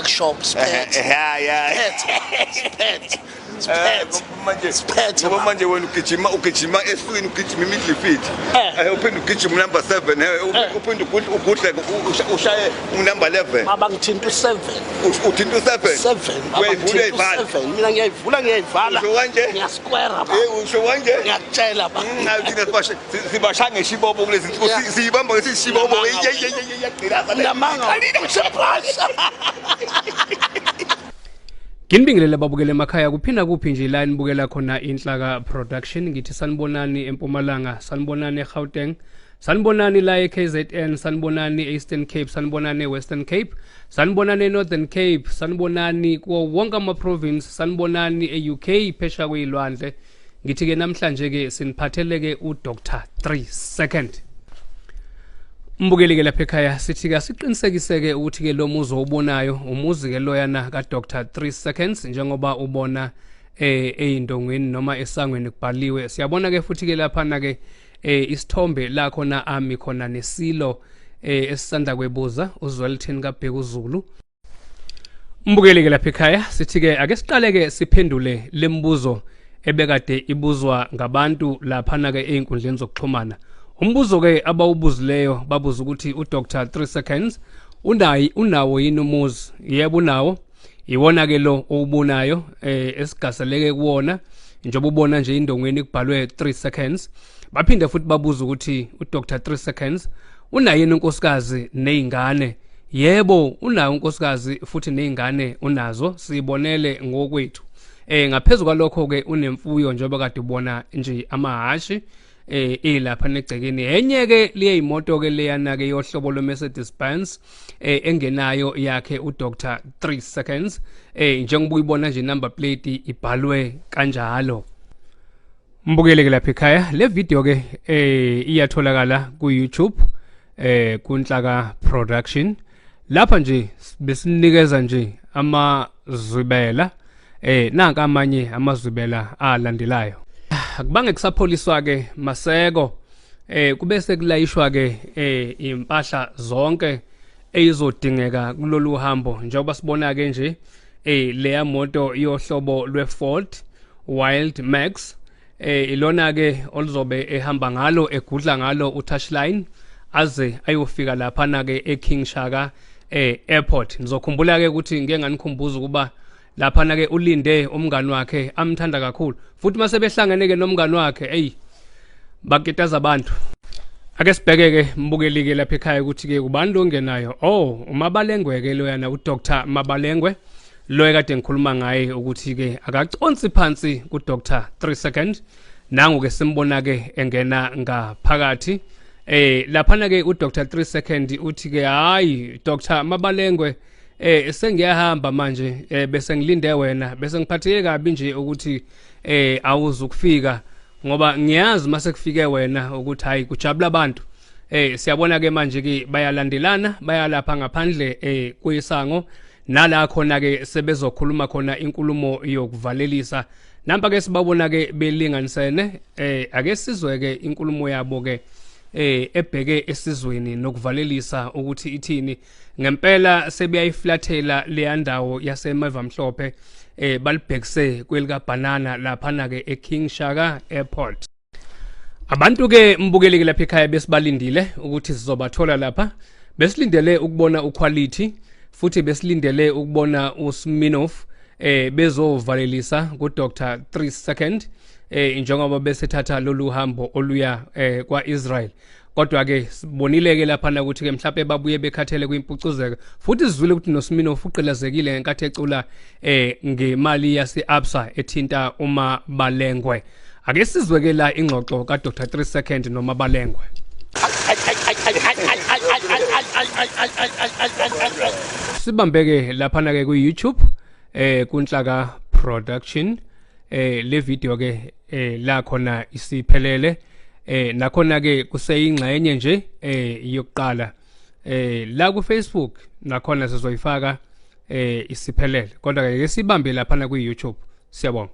workshop spent. Manje wena ugijima eswini ugijima midfield uphinde ugijima number 7 uphinde ugudle ushaye number 11 baba ngithinta u7 uthinta u7 uyayivula ivala mina ngiyayivala usho kanje ngiyasquare baba usho kanje ngiyakutshela baba thina sibashanga ishibobo kulezi zinto siyibamba ngesishibobo namanga Nginibingelela babukele emakhaya kuphinda kuphi nje la nibukela khona Inhlaka Production ngithi sanibonani eMpumalanga sanibonani eGauteng sanibonani la eKZN sanibonani eEastern Cape sanibonani eWestern Cape sanibonani eNorthern Cape sanibonani kuwo wonke ama province sanibonani eUK phesha kwezilwandle ngithi ke namhlanje ke siniphatheleke uDr 3 Second Mbukeli lapha ekhaya sithi ke siqinisekiseke ukuthi ke lo muzi obonayo umuzi ke loyana ka Dr 3 Seconds njengoba ubona eindongweni noma esangweni kubhaliwe siyabona ke futhi ke lapha na ke isithombe la khona ami khona nesilo esisanda kwebuza uZwelithini kaBhekuzulu Mbukeli lapha ekhaya sithi ke ake siqale ke siphendule lembuzo ebekade ibuzwa ngabantu lapha na ke einkundleni zokuxhumana Umbuzo ke abawubuzileyo babuza ukuthi uDr 3 Seconds unawo yini umuzi yebo unawo iwona ke lo obunayo esigaseleke kuwona njengoba ubona nje indongweni kubhalwe 3 Seconds baphinde futhi babuza ukuthi uDr 3 Seconds unayo inkosikazi nezingane yebo unayo unkosikazi futhi nezingane unazo sibonele ngokwethu ngaphezulu kwalokho ke unemfuyo njengoba kade ubona nje amahashi lapha negcekeni enye ke leyimoto ke leyana ke yohlobo lo Mercedes Benz engenayo yakhe uDr 3 Seconds njengoba uyibona nje number plate ibhalwe kanjalo Mbukele ke lapha ekhaya le video ke iyatholakala ku YouTube kuNhlaka Production lapha nje besinikeza nje amazwibela nanka amanye amazwibela alandelayo Akubange kusapholiswa ke maseko kube sekulayishwa ke impahla zonke ezodingeka kulolu hambo njengoba sibona ke nje leya moto yohlobo lweFord Wild Max ilona ke olizobe ehamba ngalo egudla ngalo uTouchline aze ayofika lapha na ke eKing Shaka airport nizokhumbula ke ukuthi ngeke nganikhumbuza ukuba lapha na ke ulinde umngani wakhe amthanda kakhulu futhi mase behlangene ke nomngani wakhe bakitaza abantu ake sibheke ke mbukeli ke lapha ekhaya ukuthi ke ubani lo ngenayo uMabalengwe ke loyana uDr Mabalengwe lo ekade ngikhuluma ngaye ukuthi ke akaconsi phansi kuDr 3 Second nangu ke simbona ke engena ngaphakathi lapha na ke uDr 3 Second uthi ke hayi Dr Mabalengwe sengiyahamba manje bese ngilinde wena bese ngiphatheke kabi nje ukuthi awuzukufika ngoba ngiyazi mase kufike wena ukuthi hayi kujabula abantu siyabona ke manje ke bayalandelana bayalapha ngaphandle kwesango nala khona ke sebezokhuluma khona inkulumo yokuvalelisa namba ke sibabona ke belinganisene ake sizwe ke inkulumo yabo ke ebheke esizweni nokuvalelisa ukuthi ithini ngempela sebeyayiflathela le ndawo yasemeva mhlophe balibhekise kwelika banana lapha na ke eKing Shaka airport abantu ke mbukeli lapha ekhaya besibalindile ukuthi sizobathola lapha besilindele ukubona uquality futhi besilindele ukubona uSminoff bezovalelisa kuDr 3 Second njengoba besethatha lolu hambo oluya kwaIsrael kodwa ke sibonile ke lapha na ukuthi ke mhlawumbe babuye bekhathele kwimpucuzeko futhi sizwile ukuthi noSminoff uqilazekile ngenkathi ecula ngemali yaseAbsa ethinta uMabalengwe ake sizwe ke la ingxoxo kaDr 3 Second noMabalengwe sibambeke lapha na ke ku YouTube kuNhlaka Production le video ke la khona isiphelele nakhona ke kuseyingxenye nje yokuqala la ku Facebook nakhona sizoyifaka isiphelele kodwa ke sibambe lapha na ku YouTube siyabonga